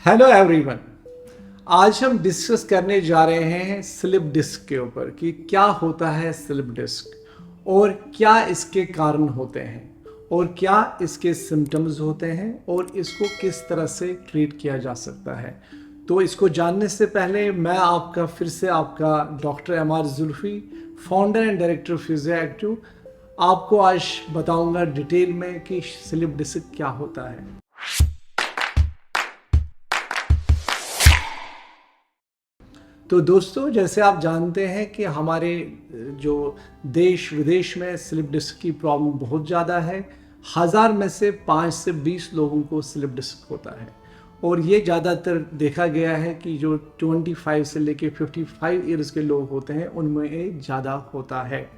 Hello everyone. आज हम discuss करने जा रहे हैं स्लिप डिस्क के ऊपर कि क्या होता है स्लिप डिस्क और क्या इसके कारण होते हैं और क्या इसके सिम्टम्स होते हैं और इसको किस तरह से ट्रीट किया जा सकता है। तो इसको जानने से पहले मैं आपका फिर से आपका doctor MR Zulfi, founder and director physio active, आपको आज बताऊंगा डिटेल में कि स्लिप डिस्क क्या होता है। तो दोस्तों, जैसे आप जानते हैं कि हमारे जो देश विदेश में स्लिप डिस्क की प्रॉब्लम बहुत ज़्यादा है। 1000 में से 5 से 20 लोगों को स्लिप डिस्क होता है और ये ज़्यादातर देखा गया है कि जो 25 से लेके 55 ईयर्स के लोग होते हैं उनमें ये ज़्यादा होता है।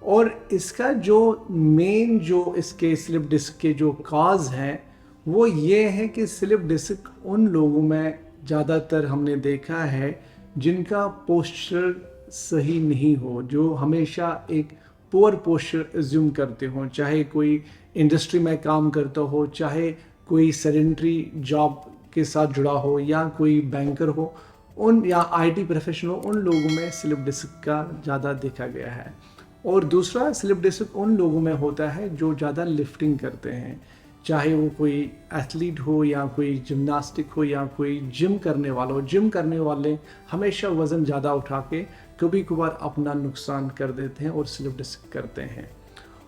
और इसका जो मेन जो इसके स्लिप डिस्क के जो काज हैं वो ये है कि स्लिप डिस्क उन लोगों में ज़्यादातर हमने देखा है जिनका पोस्चर सही नहीं हो, जो हमेशा एक पुअर पोस्चर एज्यूम करते हो, चाहे कोई इंडस्ट्री में काम करता हो, चाहे कोई सेडेंटरी जॉब के साथ जुड़ा हो या कोई बैंकर हो, उन या आईटी प्रोफेशनल हो, उन लोगों में स्लिप डिस्क का ज़्यादा देखा गया है। और दूसरा स्लिप डिस्क उन लोगों में होता है जो ज़्यादा लिफ्टिंग करते हैं, चाहे वो कोई एथलीट हो या कोई जिम्नास्टिक हो या कोई जिम करने वाला हो। जिम करने वाले हमेशा वज़न ज़्यादा उठा के कभी कभार अपना नुकसान कर देते हैं और स्लिप डिस्क करते हैं।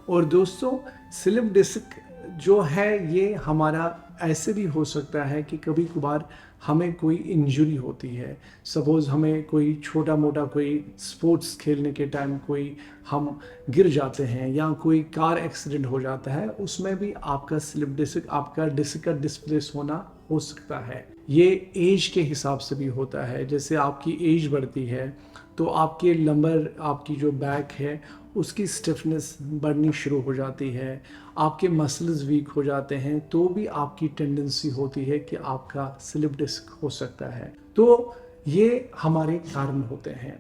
और दोस्तों, स्लिप डिस्क जो है ये हमारा ऐसे भी हो सकता है कि कभी कभार हमें कोई इंजरी होती है। सपोज़ हमें कोई छोटा मोटा कोई स्पोर्ट्स खेलने के टाइम कोई हम गिर जाते हैं या कोई कार एक्सीडेंट हो जाता है, उसमें भी आपका स्लिप डिस्क, आपका डिस्क का डिस्प्लेस होना हो सकता है। ये एज के हिसाब से भी होता है। जैसे आपकी एज बढ़ती है तो आपके लंबर, आपकी जो बैक है उसकी स्टिफनेस बढ़नी शुरू हो जाती है, आपके मसल्स वीक हो जाते हैं, तो भी आपकी टेंडेंसी होती है कि आपका स्लिप डिस्क हो सकता है। तो ये हमारे कारण होते हैं।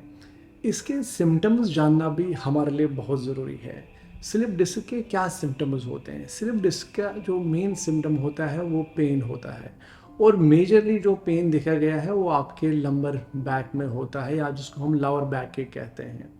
इसके सिम्टम्स जानना भी हमारे लिए बहुत ज़रूरी है। स्लिप डिस्क के क्या सिम्टम्स होते हैं? स्लिप डिस्क का जो मेन सिम्टम होता है वो पेन होता है और मेजरली जो पेन देखा गया है वो आपके लंबर बैक में होता है या जिसको हम लोअर बैक के कहते हैं।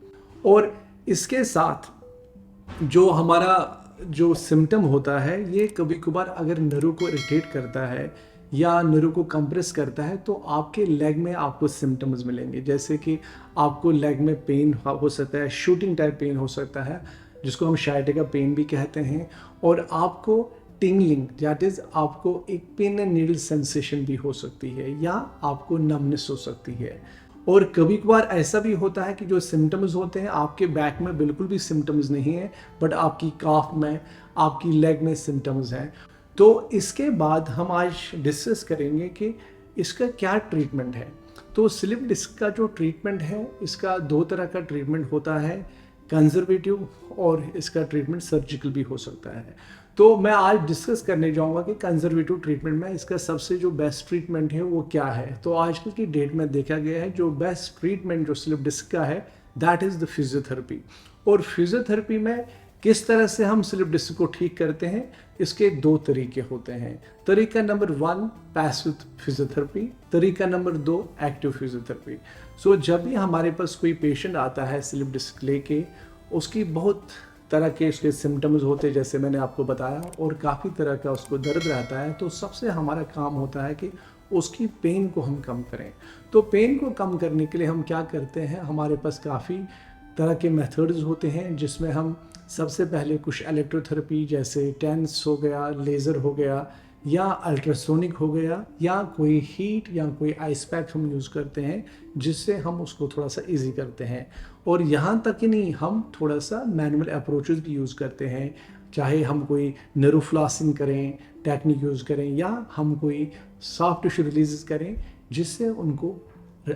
और इसके साथ जो हमारा जो सिम्टम होता है ये कभी कभार अगर नर्व को इरिटेट करता है या नर्व को कंप्रेस करता है तो आपके लेग में आपको सिम्टम्स मिलेंगे। जैसे कि आपको लेग में पेन हो सकता है, शूटिंग टाइप पेन हो सकता है जिसको हम शायटिका पेन भी कहते हैं, और आपको टिंगलिंग दैट इज़ आपको एक पिन एंड नीडल सेंसेशन भी हो सकती है या आपको नमनेस हो सकती है। और कभी कभार ऐसा भी होता है कि जो सिम्टम्स होते हैं आपके बैक में बिल्कुल भी सिम्टम्स नहीं है बट आपकी काफ में, आपकी लेग में सिम्टम्स हैं। तो इसके बाद हम आज डिस्कस करेंगे कि इसका क्या ट्रीटमेंट है। तो स्लिप डिस्क का जो ट्रीटमेंट है इसका 2 तरह का ट्रीटमेंट होता है, कंजर्वेटिव और इसका ट्रीटमेंट सर्जिकल भी हो सकता है। तो मैं आज डिस्कस करने जाऊंगा कि कंजर्वेटिव ट्रीटमेंट में इसका सबसे जो बेस्ट ट्रीटमेंट है वो क्या है। तो आजकल की डेट में देखा गया है जो बेस्ट ट्रीटमेंट जो स्लिप डिस्क का है दैट इज़ द फिजियोथेरेपी। और फिजियोथेरेपी में किस तरह से हम स्लिप डिस्क को ठीक करते हैं, इसके 2 तरीके होते हैं। तरीका नंबर 1 पैसिव फिजियोथेरेपी, तरीका नंबर 2 एक्टिव फिजियोथेरेपी। सो जब भी हमारे पास कोई पेशेंट आता है स्लिप डिस्क लेके, उसकी बहुत तरह के उसके सिम्टम्स होते हैं जैसे मैंने आपको बताया, और काफ़ी तरह का उसको दर्द रहता है। तो सबसे हमारा काम होता है कि उसकी पेन को हम कम करें। तो पेन को कम करने के लिए हम क्या करते हैं, हमारे पास काफ़ी तरह के मेथड्स होते हैं जिसमें हम सबसे पहले कुछ इलेक्ट्रोथेरेपी जैसे टेंस हो गया, लेज़र हो गया या अल्ट्रासोनिक हो गया या कोई हीट या कोई आइस पैक हम यूज़ करते हैं जिससे हम उसको थोड़ा सा इजी करते हैं। और यहाँ तक ही नहीं, हम थोड़ा सा मैनुअल अप्रोचेस भी यूज़ करते हैं, चाहे हम कोई नर्व फ्लॉसिंग करें, टेक्निक यूज़ करें या हम कोई सॉफ्ट टिश्यू रिलीज करें जिससे उनको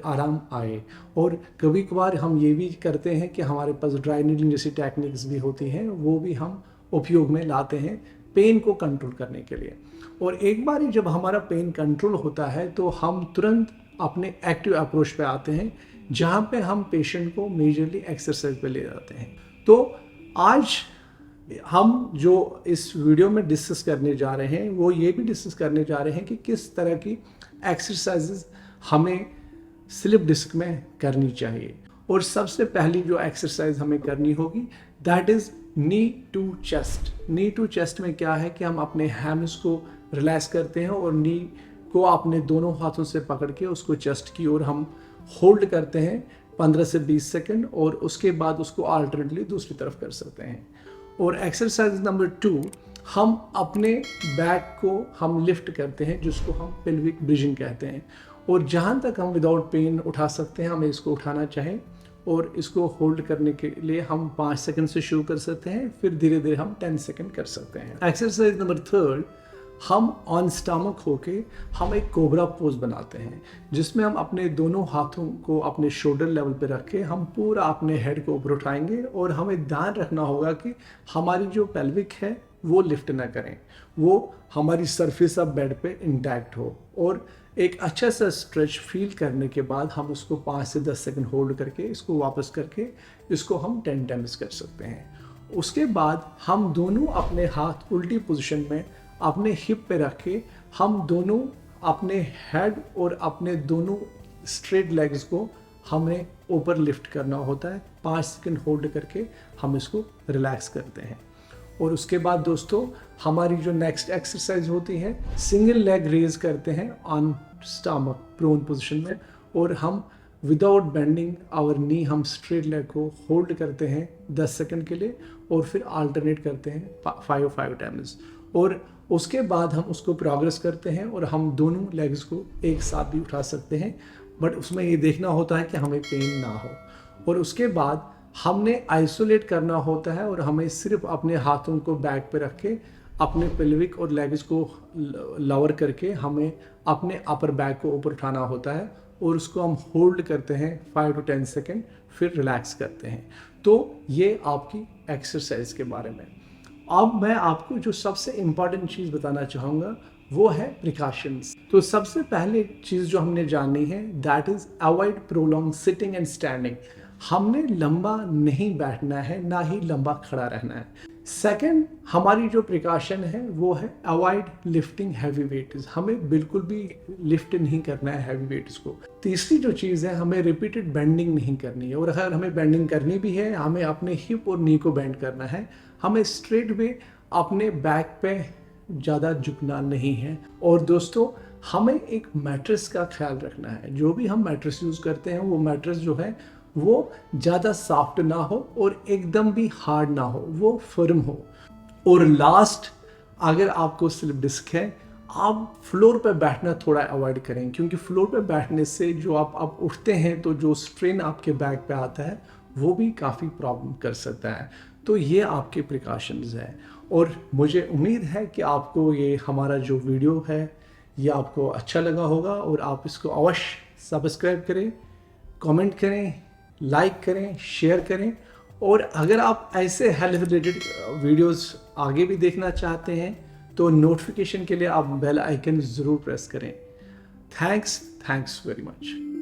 आराम आए। और कभी कभार हम ये भी करते हैं कि हमारे पास ड्राई नीडलिंग जैसी टेक्निक्स भी होती हैं, वो भी हम उपयोग में लाते हैं पेन को कंट्रोल करने के लिए। और एक बार जब हमारा पेन कंट्रोल होता है तो हम तुरंत अपने एक्टिव अप्रोच पे आते हैं जहाँ पे हम पेशेंट को मेजरली एक्सरसाइज पे ले जाते हैं। तो आज हम जो इस वीडियो में डिस्कस करने जा रहे हैं वो ये भी डिस्कस करने जा रहे हैं कि किस तरह की एक्सरसाइजेज हमें स्लिप डिस्क में करनी चाहिए। और सबसे पहली जो एक्सरसाइज हमें करनी होगी that is knee to chest. Knee to chest में क्या है कि हम अपने हैम्स को रिलैक्स करते हैं और नी को अपने दोनों हाथों से पकड़ के उसको चेस्ट की ओर हम होल्ड करते हैं 15 से 20 सेकंड, और उसके बाद उसको अल्टरनेटली दूसरी तरफ कर सकते हैं। और एक्सरसाइज नंबर 2, हम अपने बैक को हम लिफ्ट करते हैं जिसको हम पेल्विक ब्रिजिंग कहते हैं, और जहाँ तक हम विदाउट पेन उठा सकते हैं हमें इसको उठाना चाहें, और इसको होल्ड करने के लिए हम 5 सेकंड से शुरू कर सकते हैं, फिर धीरे धीरे हम 10 सेकंड कर सकते हैं। एक्सरसाइज नंबर 3, हम ऑन स्टमक होके हम एक कोबरा पोज बनाते हैं जिसमें हम अपने दोनों हाथों को अपने शोल्डर लेवल पे रख के हम पूरा अपने हेड को ऊपर उठाएंगे, और हमें ध्यान रखना होगा कि हमारी जो पेल्विक है वो लिफ्ट ना करें, वो हमारी सरफेस ऑफ बेड पे इंटैक्ट हो। और एक अच्छा सा स्ट्रेच फील करने के बाद हम उसको 5 से 10 सेकंड होल्ड करके इसको वापस करके इसको हम 10 टाइम्स कर सकते हैं। उसके बाद हम दोनों अपने हाथ उल्टी पोजीशन में अपने हिप पे रख के हम दोनों अपने हेड और अपने दोनों स्ट्रेट लेग्स को हमें ऊपर लिफ्ट करना होता है। 5 सेकंड होल्ड करके हम इसको रिलैक्स करते हैं। और उसके बाद दोस्तों हमारी जो नेक्स्ट एक्सरसाइज होती है, सिंगल लेग रेज करते हैं ऑन स्टमक प्रोन पोजीशन में, और हम विदाउट बेंडिंग आवर नी हम स्ट्रेट लेग को होल्ड करते हैं 10 सेकंड के लिए, और फिर अल्टरनेट करते हैं 5 टाइम्स। और उसके बाद हम उसको प्रोग्रेस करते हैं और हम दोनों लेग्स को एक साथ भी उठा सकते हैं, बट उसमें ये देखना होता है कि हमें पेन ना हो। और उसके बाद हमने आइसोलेट करना होता है, और हमें सिर्फ अपने हाथों को बैक पे रख के अपने पेल्विक और लेग्स को लोअर करके हमें अपने अपर बैक को ऊपर उठाना होता है, और उसको हम होल्ड करते हैं 5 to 10 सेकेंड, फिर रिलैक्स करते हैं। तो ये आपकी एक्सरसाइज के बारे में। अब मैं आपको जो सबसे इम्पॉर्टेंट चीज़ बताना चाहूँगा वो है प्रिकॉशंस। तो सबसे पहले चीज़ जो हमने जाननी है that is avoid prolong sitting and standing. हमने लंबा नहीं बैठना है, ना ही लंबा खड़ा रहना है। सेकंड, हमारी जो प्रिकॉशन है वो है अवॉइड लिफ्टिंग हैवी वेट्स। हमें बिल्कुल भी लिफ्ट नहीं करना है हैवी वेट्स को। तीसरी जो चीज़ है, हमें रिपीटेड बेंडिंग नहीं करनी है, और अगर हमें बेंडिंग करनी भी है हमें अपने हिप और नी को बेंड करना है। हमें स्ट्रेट वे अपने बैक पे ज़्यादा झुकना नहीं है। और दोस्तों हमें एक मैट्रेस का ख्याल रखना है। जो भी हम मैट्रेस यूज़ करते हैं वो मैट्रेस जो है वो ज़्यादा सॉफ्ट ना हो और एकदम भी हार्ड ना हो, वो फर्म हो। और लास्ट, अगर आपको स्लिप डिस्क है आप फ्लोर पे बैठना थोड़ा अवॉइड करें, क्योंकि फ्लोर पे बैठने से जो आप उठते हैं तो जो स्ट्रेन आपके बैक पे आता है वो भी काफ़ी प्रॉब्लम कर सकता है। तो ये आपके प्रिकॉशंस हैं, और मुझे उम्मीद है कि आपको ये हमारा जो वीडियो है ये आपको अच्छा लगा होगा, और आप इसको अवश्य सब्सक्राइब करें, कमेंट करें, लाइक करें, शेयर करें। और अगर आप ऐसे हेल्थ रिलेटेड वीडियोस आगे भी देखना चाहते हैं तो नोटिफिकेशन के लिए आप बेल आइकन ज़रूर प्रेस करें। Thanks very much.